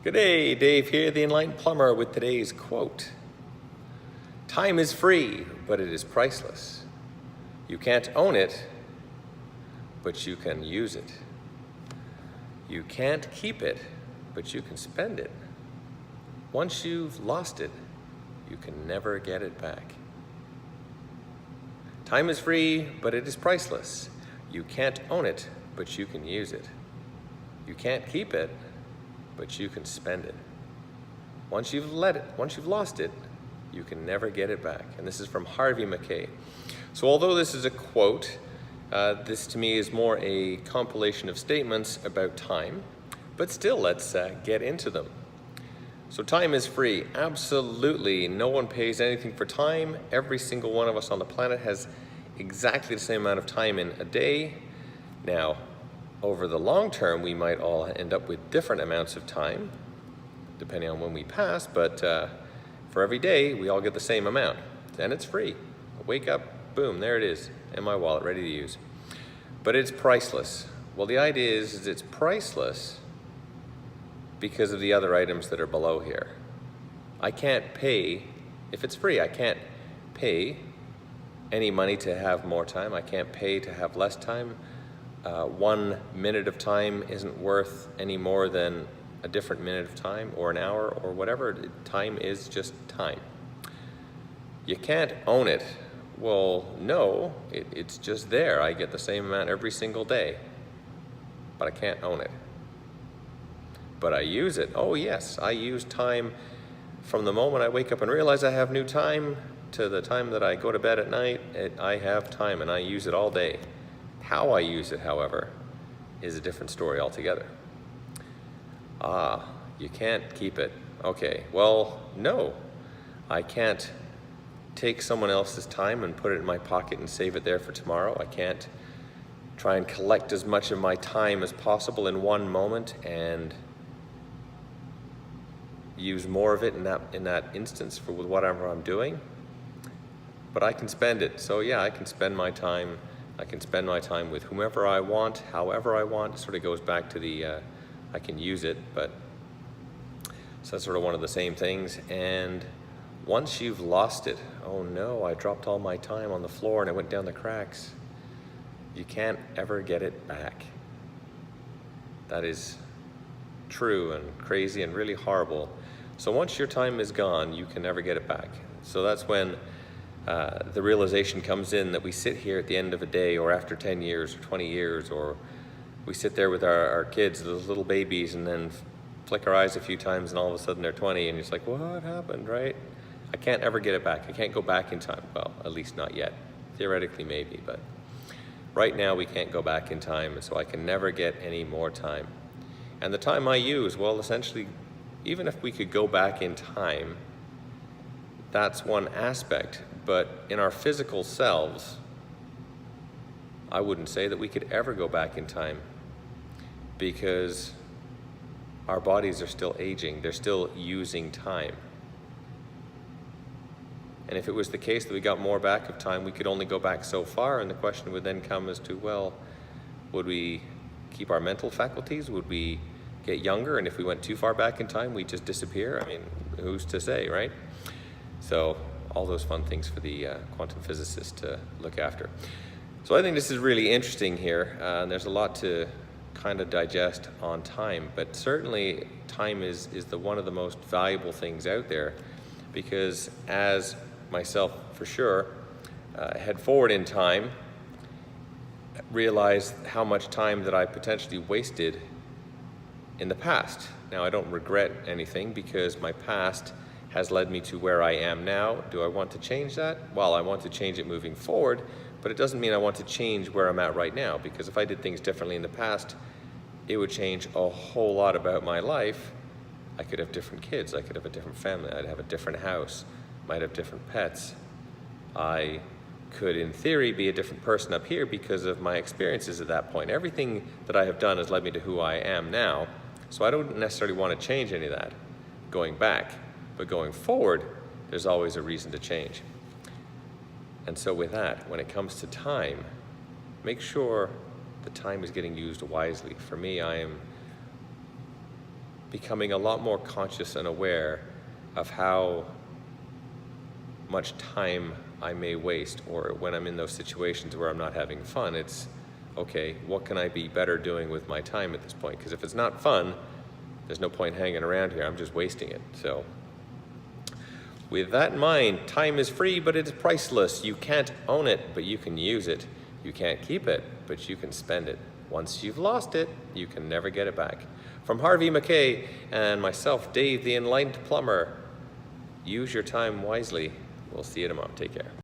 Good day, Dave here, the Enlightened Plumber, with today's quote. Time is free, but it is priceless. You can't own it, but you can use it. You can't keep it, but you can spend it. Once you've lost it, you can never get it back. Time is free, but it is priceless. You can't own it, but you can use it. You can't keep it, but you can spend it. Once you've lost it, you can never get it back. And this is from Harvey MacKay. So although this is a quote, this to me is more a compilation of statements about time, but still let's get into them. So time is free. Absolutely, no one pays anything for time. Every single one of us on the planet has exactly the same amount of time in a day. Now, over the long term, we might all end up with different amounts of time, depending on when we pass, but for every day, we all get the same amount, and it's free. I wake up, boom, there it is, in my wallet, ready to use. But it's priceless. Well, the idea is it's priceless because of the other items that are below here. I can't pay, if it's free, I can't pay any money to have more time. I can't pay to have less time. 1 minute of time isn't worth any more than a different minute of time or an hour or whatever. Time is just time. You can't own it. Well, no, it's just there. I get the same amount every single day, but I can't own it. But I use it. Oh yes, I use time from the moment I wake up and realize I have new time to the time that I go to bed at night. I have time and I use it all day. How I use it, however, is a different story altogether. You can't keep it. Okay, well, no. I can't take someone else's time and put it in my pocket and save it there for tomorrow. I can't try and collect as much of my time as possible in one moment and use more of it in that instance for whatever I'm doing. But I can spend it. So yeah, I can spend my time. I can spend my time with whomever I want, however I want. It sort of goes back to the, I can use it, but so that's sort of one of the same things. And once you've lost it, oh no, I dropped all my time on the floor and it went down the cracks. You can't ever get it back. That is true and crazy and really horrible. So once your time is gone, you can never get it back. So that's when the realization comes in that we sit here at the end of a day or after 10 years or 20 years, or we sit there with our kids, those little babies, and then flick our eyes a few times and all of a sudden they're 20 and it's like, what happened, right? I can't ever get it back. I can't go back in time. Well, at least not yet. Theoretically maybe, but right now we can't go back in time, and so I can never get any more time. And the time I use, well, essentially, even if we could go back in time, that's one aspect. But in our physical selves, I wouldn't say that we could ever go back in time, because our bodies are still aging. They're still using time. And if it was the case that we got more back of time, we could only go back so far, and the question would then come as to, well, would we keep our mental faculties? Would we get younger? And if we went too far back in time, we'd just disappear? I mean, who's to say, right? So all those fun things for the quantum physicist to look after. So I think this is really interesting here, and there's a lot to kind of digest on time, but certainly time is one of the most valuable things out there, because as myself for sure head forward in time, realize how much time that I potentially wasted in the past. Now, I don't regret anything because my past has led me to where I am now. Do I want to change that? Well, I want to change it moving forward, but it doesn't mean I want to change where I'm at right now, because if I did things differently in the past, it would change a whole lot about my life. I could have different kids, I could have a different family, I'd have a different house, might have different pets. I could, in theory, be a different person up here because of my experiences at that point. Everything that I have done has led me to who I am now, so I don't necessarily want to change any of that going back. But going forward, there's always a reason to change. And so with that, when it comes to time, make sure the time is getting used wisely. For me, I am becoming a lot more conscious and aware of how much time I may waste, or when I'm in those situations where I'm not having fun, it's, okay, what can I be better doing with my time at this point? Because if it's not fun, there's no point hanging around here. I'm just wasting it. So with that in mind, time is free, but it is priceless. You can't own it, but you can use it. You can't keep it, but you can spend it. Once you've lost it, you can never get it back. From Harvey MacKay and myself, Dave the Enlightened Plumber, use your time wisely. We'll see you tomorrow. Take care.